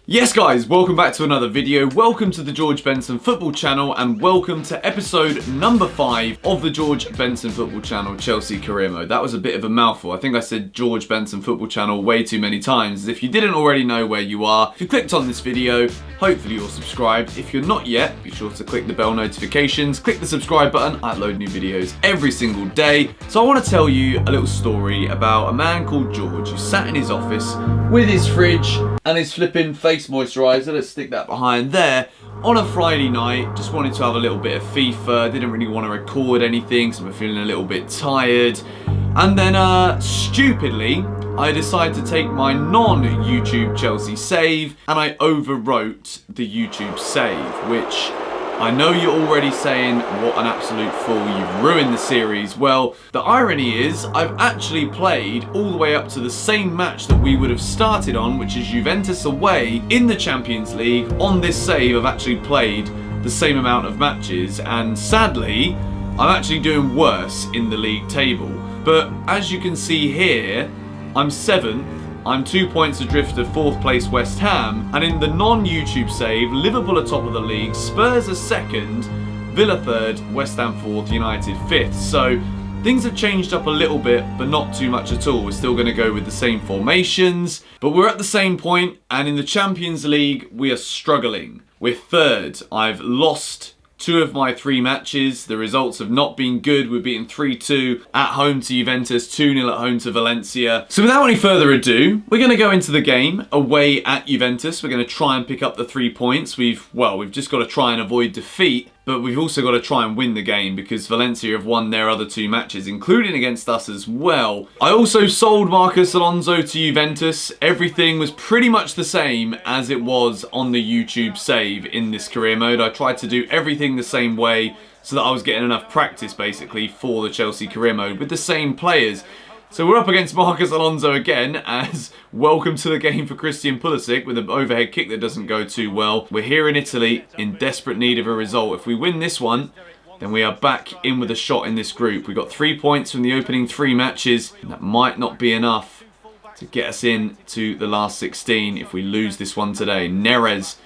Yes guys, welcome back to another video. Welcome to the George Benson Football Channel and welcome to episode number 5 of the George Benson Football Channel Chelsea Career Mode. That was a bit of a mouthful. I think I said George Benson Football Channel way too many times. If you didn't already know where you are, if you clicked on this video, hopefully you're subscribed. If you're not yet, be sure to click the bell notifications, click the subscribe button. I upload new videos every single day. So I want to tell you a little story about a man called George who sat in his office with his fridge and his flipping face moisturiser, let's stick that behind there, on a Friday night. Just wanted to have a little bit of FIFA, didn't really want to record anything, so I'm feeling a little bit tired. And then stupidly, I decided to take my non-YouTube Chelsea save and I overwrote the YouTube save, which I know you're already saying, what an absolute fool, you've ruined the series. Well, the irony is, I've actually played all the way up to the same match that we would have started on, which is Juventus away in the Champions League. On this save, I've actually played the same amount of matches, and sadly, I'm actually doing worse in the league table. But as you can see here, I'm 7th. I'm 2 points adrift of 4th place West Ham, and in the non-YouTube save, Liverpool are top of the league, Spurs are 2nd, Villa 3rd, West Ham 4th, United 5th. So things have changed up a little bit, but not too much at all. We're still going to go with the same formations, but we're at the same point, and in the Champions League, we are struggling. We're 3rd. I've lost 2 of my 3 matches. The results have not been good. We're beaten 3-2 at home to Juventus, 2-0 at home to Valencia. So without any further ado, we're going to go into the game away at Juventus. We're going to try and pick up the 3 points. We've just got to try and avoid defeat, but we've also got to try and win the game because Valencia have won their other 2 matches, including against us as well. I also sold Marcos Alonso to Juventus. Everything was pretty much the same as it was on the YouTube save in this career mode. I tried to do everything the same way so that I was getting enough practice basically for the Chelsea career mode with the same players. So we're up against Marcos Alonso again, as welcome to the game for Christian Pulisic with an overhead kick that doesn't go too well. We're here in Italy in desperate need of a result. If we win this one, then we are back in with a shot in this group. We've got 3 points from the opening 3 matches, and that might not be enough to get us in to the last 16 if we lose this one today. Neres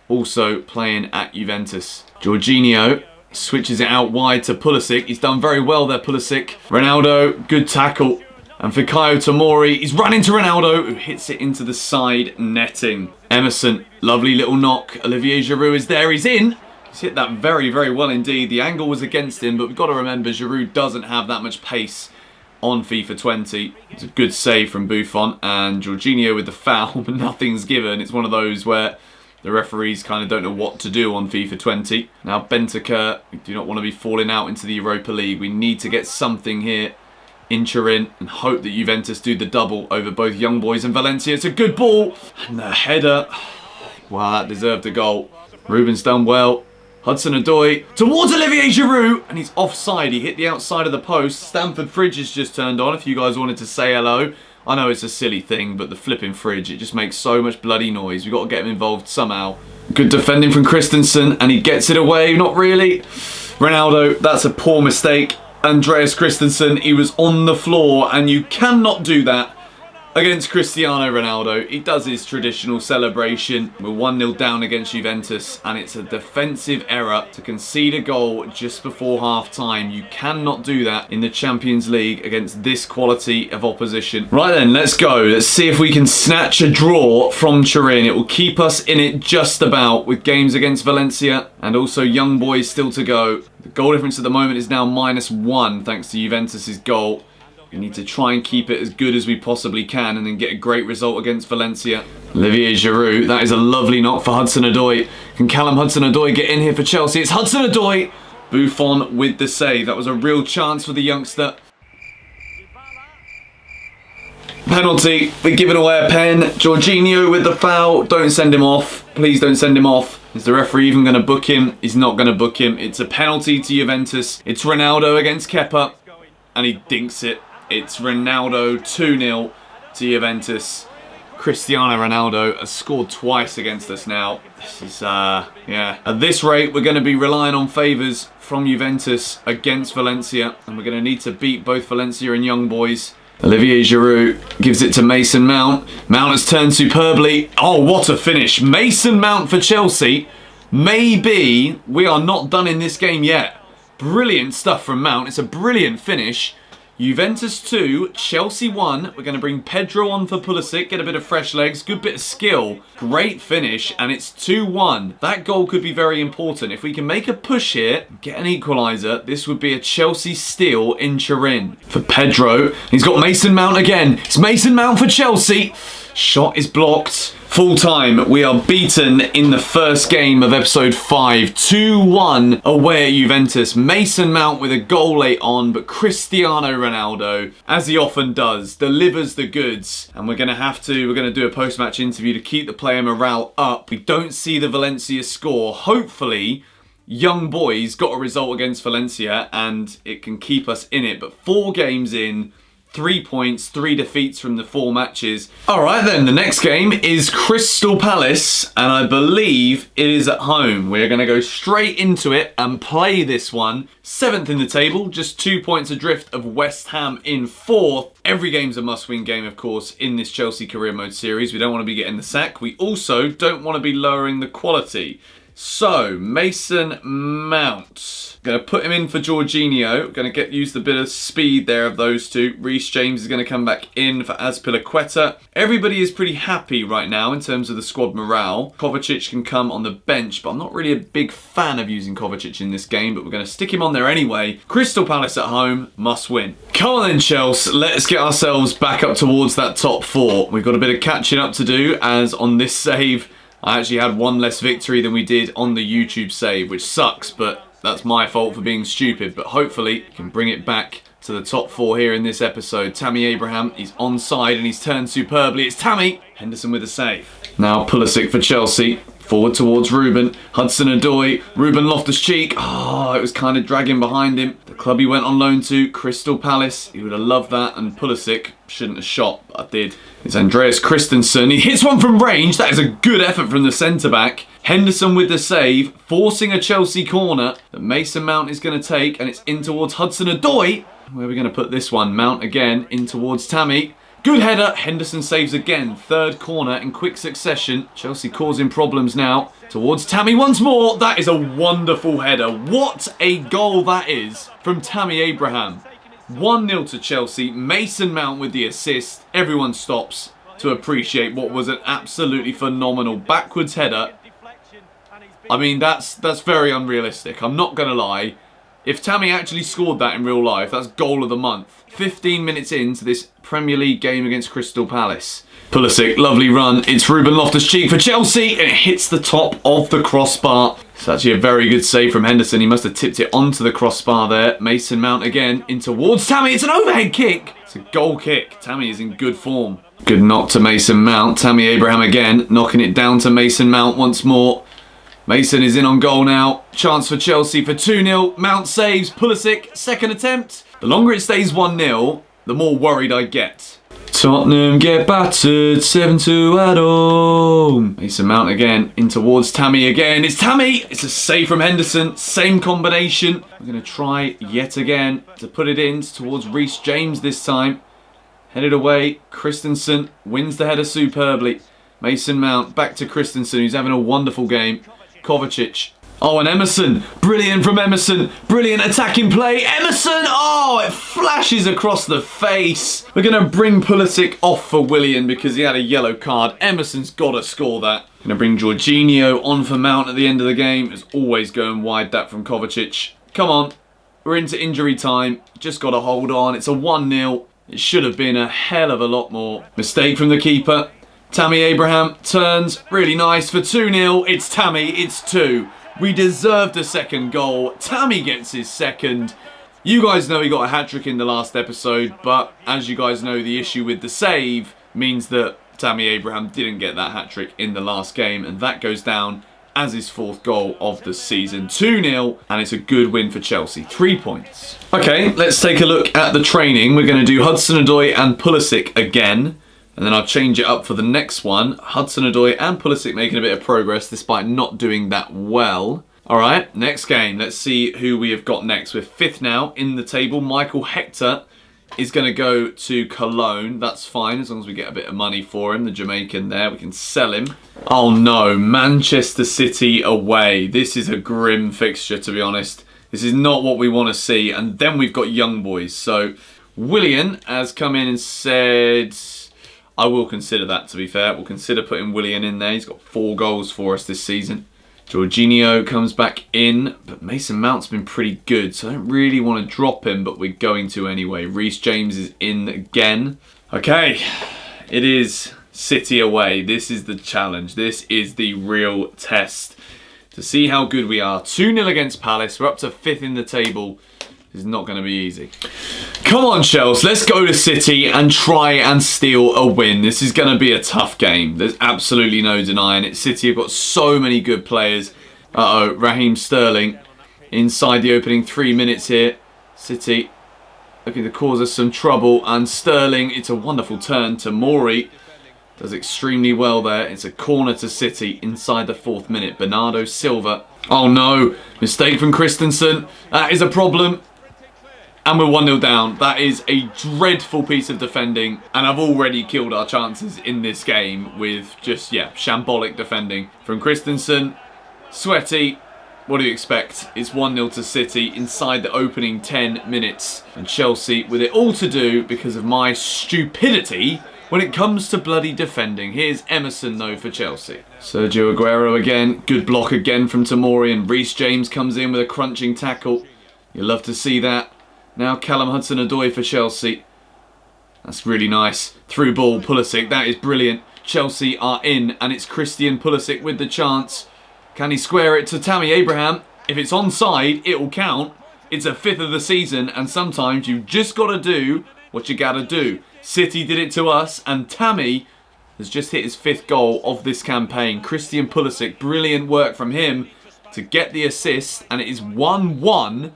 also playing at Juventus. Jorginho switches it out wide to Pulisic. He's done very well there, Pulisic. Ronaldo, good tackle. And Fikayo Tomori, he's run into Ronaldo, who hits it into the side netting. Emerson, lovely little knock. Olivier Giroud is there, he's in. He's hit that very, very well indeed. The angle was against him, but we've got to remember Giroud doesn't have that much pace on FIFA 20. It's a good save from Buffon, and Jorginho with the foul, but nothing's given. It's one of those where the referees kind of don't know what to do on FIFA 20. Now Bentancur, we do not want to be falling out into the Europa League. We need to get something here in Turin and hope that Juventus do the double over both Young Boys and Valencia. It's a good ball. And the header. Wow, that deserved a goal. Ruben's done well. Hudson-Odoi towards Olivier Giroud. And he's offside. He hit the outside of the post. Stamford Fridge has just turned on, if you guys wanted to say hello. I know it's a silly thing, but the flipping fridge, it just makes so much bloody noise. We've got to get him involved somehow. Good defending from Christensen, and he gets it away. Not really. Ronaldo, that's a poor mistake. Andreas Christensen, he was on the floor, and you cannot do that against Cristiano Ronaldo. He does his traditional celebration. We're 1-0 down against Juventus, and it's a defensive error to concede a goal just before half-time. You cannot do that in the Champions League against this quality of opposition. Right then, let's go. Let's see if we can snatch a draw from Turin. It will keep us in it just about, with games against Valencia and also Young Boys still to go. The goal difference at the moment is now -1 thanks to Juventus' goal. We need to try and keep it as good as we possibly can and then get a great result against Valencia. Olivier Giroud, that is a lovely knock for Hudson-Odoi. Can Callum Hudson-Odoi get in here for Chelsea? It's Hudson-Odoi! Buffon with the save. That was a real chance for the youngster. Penalty. We're giving away a pen. Jorginho with the foul. Don't send him off. Please don't send him off. Is the referee even going to book him? He's not going to book him. It's a penalty to Juventus. It's Ronaldo against Kepa. And he dinks it. It's Ronaldo 2-0 to Juventus. Cristiano Ronaldo has scored twice against us now. This is, yeah. At this rate, we're going to be relying on favours from Juventus against Valencia. And we're going to need to beat both Valencia and Young Boys Olivier Giroud gives it to Mason Mount. Mount has turned superbly. Oh, what a finish. Mason Mount for Chelsea. Maybe we are not done in this game yet. Brilliant stuff from Mount. It's a brilliant finish. Juventus 2, Chelsea 1. We're going to bring Pedro on for Pulisic, get a bit of fresh legs, good bit of skill. Great finish, and it's 2-1. That goal could be very important. If we can make a push here, get an equaliser, this would be a Chelsea steal in Turin. For Pedro, he's got Mason Mount again. It's Mason Mount for Chelsea. Shot is blocked. Full time, we are beaten in the first game of episode 5. 2-1 away at Juventus. Mason Mount with a goal late on, but Cristiano Ronaldo, as he often does, delivers the goods. And we're going to do a post-match interview to keep the player morale up. We don't see the Valencia score. Hopefully, young boys got a result against Valencia and it can keep us in it. But 4 games in, 3 points, 3 defeats from the 4 matches. Alright then, the next game is Crystal Palace, and I believe it is at home. We're going to go straight into it and play this one. 7th in the table, just 2 points adrift of West Ham in 4th. Every game's a must-win game, of course, in this Chelsea Career Mode series. We don't want to be getting the sack. We also don't want to be lowering the quality. So, Mason Mount. Going to put him in for Jorginho. Going to use the bit of speed there of those two. Reece James is going to come back in for Azpilicueta. Everybody is pretty happy right now in terms of the squad morale. Kovacic can come on the bench, but I'm not really a big fan of using Kovacic in this game, but we're going to stick him on there anyway. Crystal Palace at home, must win. Come on then, Chelsea. Let's get ourselves back up towards that top 4. We've got a bit of catching up to do, as on this save, I actually had 1 less victory than we did on the YouTube save, which sucks, but that's my fault for being stupid. But hopefully, we can bring it back to the top 4 here in this episode. Tammy Abraham, he's onside and he's turned superbly. It's Tammy. Henderson with a save. Now Pulisic for Chelsea. Forward towards Ruben. Hudson-Odoi. Ruben Loftus-Cheek. Oh, it was kind of dragging behind him. The club he went on loan to, Crystal Palace. He would have loved that. And Pulisic shouldn't have shot, but I did. It's Andreas Christensen. He hits one from range. That is a good effort from the centre-back. Henderson with the save, forcing a Chelsea corner that Mason Mount is going to take. And it's in towards Hudson-Odoi. Where are we going to put this one? Mount again, in towards Tammy. Good header. Henderson saves again. 3rd corner in quick succession. Chelsea causing problems now. Towards Tammy once more. That is a wonderful header. What a goal that is from Tammy Abraham. 1-0 to Chelsea. Mason Mount with the assist. Everyone stops to appreciate what was an absolutely phenomenal backwards header. I mean, that's very unrealistic. I'm not going to lie. If Tammy actually scored that in real life, that's goal of the month. 15 minutes into this Premier League game against Crystal Palace. Pulisic, lovely run. It's Ruben Loftus-Cheek for Chelsea, and it hits the top of the crossbar. It's actually a very good save from Henderson. He must have tipped it onto the crossbar there. Mason Mount again in towards Tammy. It's an overhead kick. It's a goal kick. Tammy is in good form. Good knock to Mason Mount. Tammy Abraham again, knocking it down to Mason Mount once more. Mason is in on goal now. Chance for Chelsea for 2-0. Mount saves. Pulisic, 2nd attempt. The longer it stays 1-0, the more worried I get. Tottenham get battered. 7-2 at home. Mason Mount again. In towards Tammy again. It's Tammy. It's a save from Henderson. Same combination. We're going to try yet again to put it in towards Reece James this time. Headed away. Christensen wins the header superbly. Mason Mount back to Christensen, who's having a wonderful game. Kovacic. Oh, and Emerson. Brilliant from Emerson. Brilliant attacking play. Emerson. Oh, it flashes across the face. We're going to bring Pulisic off for Willian because he had a yellow card. Emerson's got to score that. Going to bring Jorginho on for Mount at the end of the game. It's always going wide, that from Kovacic. Come on. We're into injury time. Just got to hold on. It's a 1-0. It should have been a hell of a lot more. Mistake from the keeper. Tammy Abraham turns, really nice for 2-0. It's Tammy, it's 2. We deserved a 2nd goal. Tammy gets his 2nd. You guys know he got a hat-trick in the last episode, but as you guys know, the issue with the save means that Tammy Abraham didn't get that hat-trick in the last game, and that goes down as his 4th goal of the season. 2-0, and it's a good win for Chelsea. 3 points. Okay, let's take a look at the training. We're going to do Hudson-Odoi and Pulisic again. And then I'll change it up for the next one. Hudson-Odoi and Pulisic making a bit of progress despite not doing that well. Alright, next game. Let's see who we have got next. We're 5th now in the table. Michael Hector is going to go to Cologne. That's fine, as long as we get a bit of money for him. The Jamaican there, we can sell him. Oh no, Manchester City away. This is a grim fixture, to be honest. This is not what we want to see. And then we've got young boys. So Willian has come in and said, I will consider that, to be fair. We'll consider putting Willian in there. He's got 4 goals for us this season. Jorginho comes back in, but Mason Mount's been pretty good, so I don't really want to drop him, but we're going to anyway. Reece James is in again. Okay, it is City away. This is the challenge. This is the real test to see how good we are. 2-0 against Palace. We're up to 5th in the table. This is not going to be easy. Come on, Chelsea. Let's go to City and try and steal a win. This is going to be a tough game. There's absolutely no denying it. City have got so many good players. Uh-oh, Raheem Sterling inside the opening 3 minutes here. City looking to cause us some trouble. And Sterling, it's a wonderful turn to Mori. Does extremely well there. It's a corner to City inside the 4th minute. Bernardo Silva. Oh no, mistake from Christensen. That is a problem. And we're 1-0 down. That is a dreadful piece of defending. And I've already killed our chances in this game with just, yeah, shambolic defending. From Christensen, Sweaty, what do you expect? It's 1-0 to City inside the opening 10 minutes. And Chelsea with it all to do because of my stupidity when it comes to bloody defending. Here's Emerson, though, for Chelsea. Sergio Aguero again. Good block again from Tamori. And Reece James comes in with a crunching tackle. You love to see that. Now Callum Hudson-Odoi for Chelsea. That's really nice. Through ball, Pulisic. That is brilliant. Chelsea are in, and it's Christian Pulisic with the chance. Can he square it to Tammy Abraham? If it's onside, it will count. It's a 5th of the season, and sometimes you've just got to do what you got to do. City did it to us, and Tammy has just hit his 5th goal of this campaign. Christian Pulisic, brilliant work from him to get the assist, and it is 1-1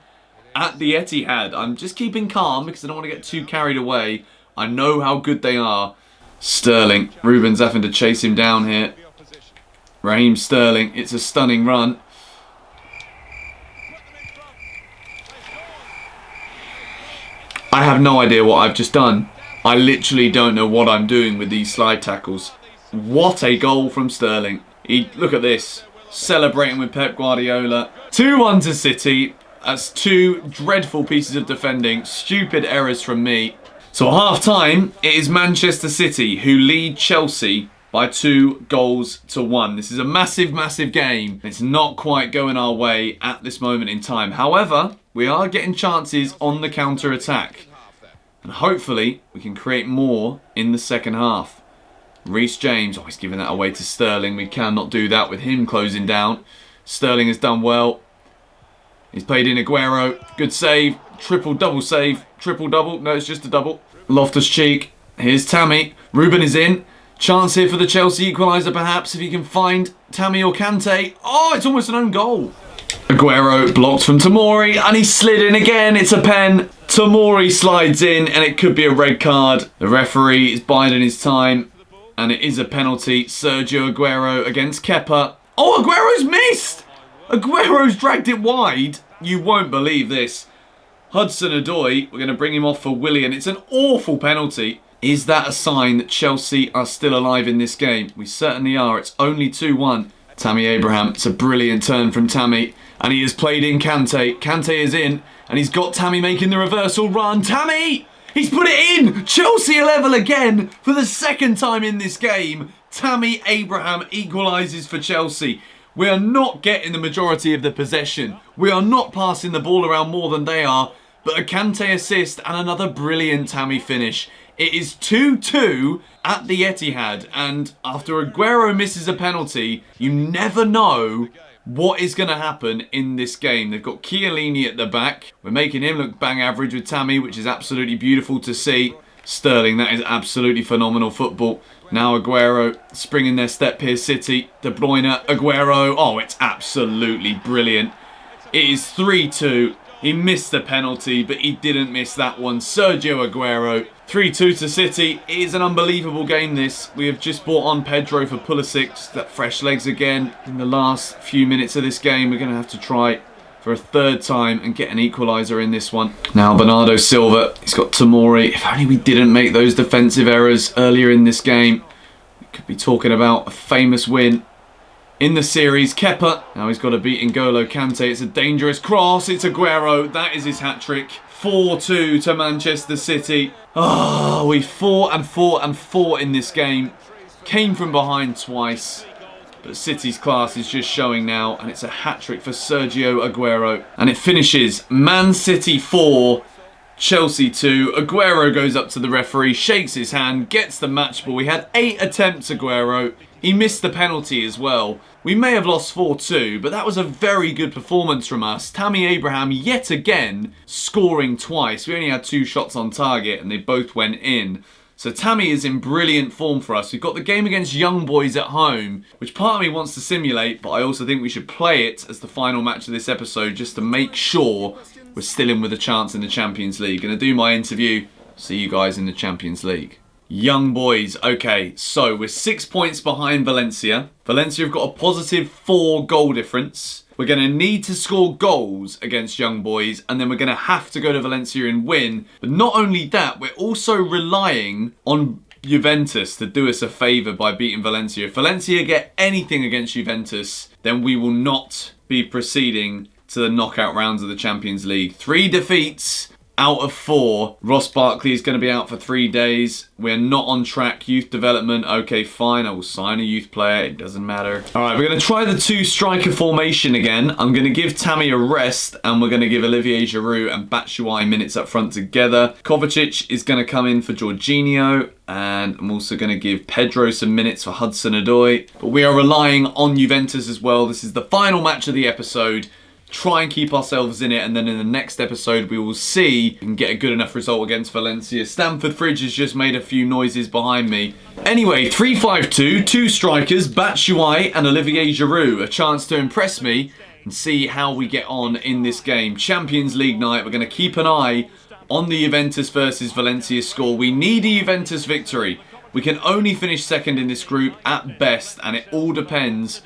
at the Etihad. I'm just keeping calm because I don't want to get too carried away. I know how good they are. Sterling. Ruben's having to chase him down here. Raheem Sterling. It's a stunning run. I have no idea what I've just done. I literally don't know what I'm doing with these slide tackles. What a goal from Sterling. Look at this. Celebrating with Pep Guardiola. 2-1 to City. That's 2 dreadful pieces of defending. Stupid errors from me. So at half-time, it is Manchester City who lead Chelsea by 2-1. This is a massive, massive game. It's not quite going our way at this moment in time. However, we are getting chances on the counter-attack. And hopefully, we can create more in the second half. Reece James, he's giving that away to Sterling. We cannot do that with him closing down. Sterling has done well. He's played in Aguero. Good save. Triple-double save. Triple-double. No, it's just a double. Loftus-Cheek. Here's Tammy. Ruben is in. Chance here for the Chelsea equaliser, perhaps, if he can find Tammy or Kante. Oh, it's almost an own goal. Aguero blocked from Tamori, and he slid in again. It's a pen. Tamori slides in, and it could be a red card. The referee is biding his time, and it is a penalty. Sergio Aguero against Kepa. Oh, Aguero's missed! Aguero's dragged it wide. You won't believe this. Hudson-Odoi, we're going to bring him off for Willian. It's an awful penalty. Is that a sign that Chelsea are still alive in this game? We certainly are. It's only 2-1. Tammy Abraham, it's a brilliant turn from Tammy. And he has played in Kante. Kante is in. And he's got Tammy making the reversal run. Tammy! He's put it in! Chelsea are level again for the 2nd time in this game. Tammy Abraham equalises for Chelsea. We are not getting the majority of the possession. We are not passing the ball around more than they are. But a Kante assist and another brilliant Tammy finish. It is 2-2 at the Etihad. And after Aguero misses a penalty, you never know what is going to happen in this game. They've got Chiellini at the back. We're making him look bang average with Tammy, which is absolutely beautiful to see. Sterling, that is absolutely phenomenal football. Now Aguero springing their step here, City. De Bruyne, Aguero. Oh, it's absolutely brilliant. It is 3-2. He missed the penalty, but he didn't miss that one. Sergio Aguero. 3-2 to City. It is an unbelievable game, this. We have just brought on Pedro for Pulisic. That fresh legs again. In the last few minutes of this game, we're going to have to try for a third time and get an equaliser in this one. Now Bernardo Silva, he's got Tamori. If only we didn't make those defensive errors earlier in this game, we could be talking about a famous win in the series. Kepa, now he's got to beat N'Golo Kante. It's a dangerous cross. It's Aguero. That is his hat-trick. 4-2 to Manchester City. Oh, we fought and fought and fought in this game. Came from behind twice. But City's class is just showing now, and it's a hat-trick for Sergio Aguero. And it finishes Man City 4, Chelsea 2. Aguero goes up to the referee, shakes his hand, gets the match ball. He had 8 attempts, Aguero. He missed the penalty as well. We may have lost 4-2, but that was a very good performance from us. Tammy Abraham, yet again, scoring twice. We only had 2 shots on target, and they both went in. So Tammy is in brilliant form for us. We've got the game against Young Boys at home, which part of me wants to simulate, but I also think we should play it as the final match of this episode just to make sure we're still in with a chance in the Champions League. Gonna do my interview. See you guys in the Champions League. Young Boys. Okay, so we're 6 points behind Valencia. Valencia have got a positive 4 goal difference. We're going to need to score goals against Young Boys, and then we're going to have to go to Valencia and win. But not only that, we're also relying on Juventus to do us a favour by beating Valencia. If Valencia get anything against Juventus, then we will not be proceeding to the knockout rounds of the Champions League. 3 defeats out of 4. Ross Barkley is going to be out for 3 days. We're not on track. Youth development. Okay, fine. I will sign a youth player. It doesn't matter. All right, we're going to try the 2 striker formation again. I'm going to give Tammy a rest, and we're going to give Olivier Giroud and Batshuayi minutes up front together. Kovacic is going to come in for Jorginho, and I'm also going to give Pedro some minutes for Hudson-Odoi. But we are relying on Juventus as well. This is the final match of the episode. Try and keep ourselves in it, and then in the next episode we will see if we can get a good enough result against Valencia. Stamford Fridge has just made a few noises behind me. Anyway, 3-5-2, 2 strikers, Batshuayi and Olivier Giroud. A chance to impress me and see how we get on in this game. Champions League night, we're going to keep an eye on the Juventus versus Valencia score. We need a Juventus victory. We can only finish second in this group at best, and it all depends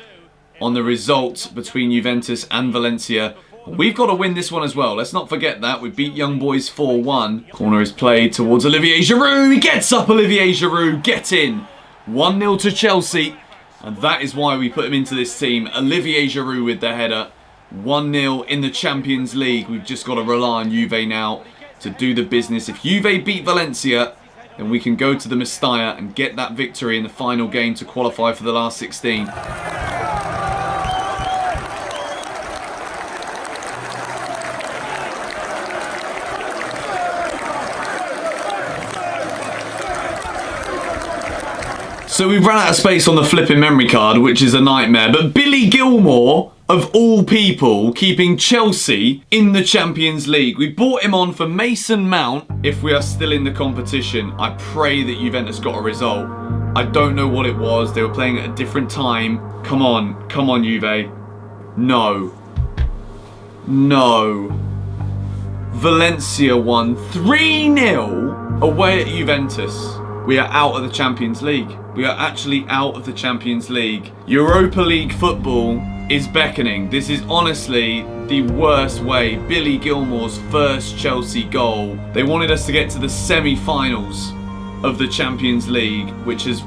on the result between Juventus and Valencia. We've got to win this one as well. Let's not forget that. We beat Young Boys 4-1. Corner is played towards Olivier Giroud. He gets up, Olivier Giroud. Get in. 1-0 to Chelsea. And that is why we put him into this team. Olivier Giroud with the header. 1-0 in the Champions League. We've just got to rely on Juve now to do the business. If Juve beat Valencia, then we can go to the Mestalla and get that victory in the final game to qualify for the last 16. So we've run out of space on the flipping memory card, which is a nightmare. But Billy Gilmour, of all people, keeping Chelsea in the Champions League. We bought him on for Mason Mount if we are still in the competition. I pray that Juventus got a result. I don't know what it was. They were playing at a different time. Come on. Come on, Juve. No. No. Valencia won 3-0 away at Juventus. We are out of the Champions League. We are actually out of the Champions League. Europa League football is beckoning. This is honestly the worst way. Billy Gilmour's first Chelsea goal. They wanted us to get to the semi-finals of the Champions League, which has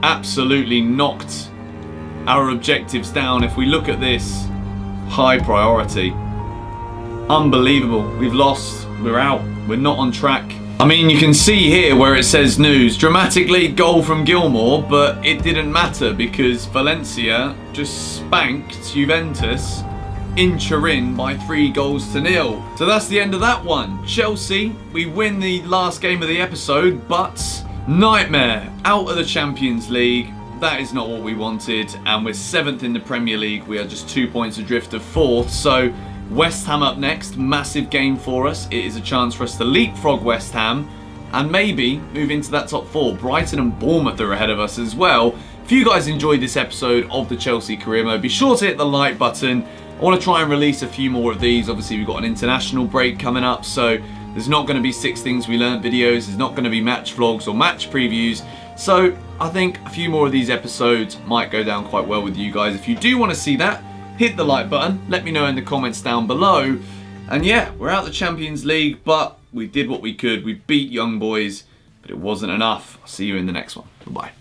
absolutely knocked our objectives down. If we look at this, high priority. Unbelievable. We've lost. We're out. We're not on track. I mean, you can see here where it says news. Dramatically, goal from Gilmour, but it didn't matter because Valencia just spanked Juventus in Turin by 3-0. So that's the end of that one. Chelsea, we win the last game of the episode, but nightmare. Out of the Champions League. That is not what we wanted. And we're 7th in the Premier League. We are just 2 points adrift of 4th. So West Ham up next, massive game for us. It is a chance for us to leapfrog West Ham and maybe move into that top 4. Brighton and Bournemouth are ahead of us as well. If you guys enjoyed this episode of the Chelsea Career Mode, be sure to hit the like button. I want to try and release a few more of these. Obviously, we've got an international break coming up, so there's not going to be 6 Things We Learned videos. There's not going to be match vlogs or match previews. So I think a few more of these episodes might go down quite well with you guys. If you do want to see that, hit the like button, let me know in the comments down below. And yeah, we're out the Champions League, but we did what we could. We beat Young Boys, but it wasn't enough. I'll see you in the next one. Bye-bye.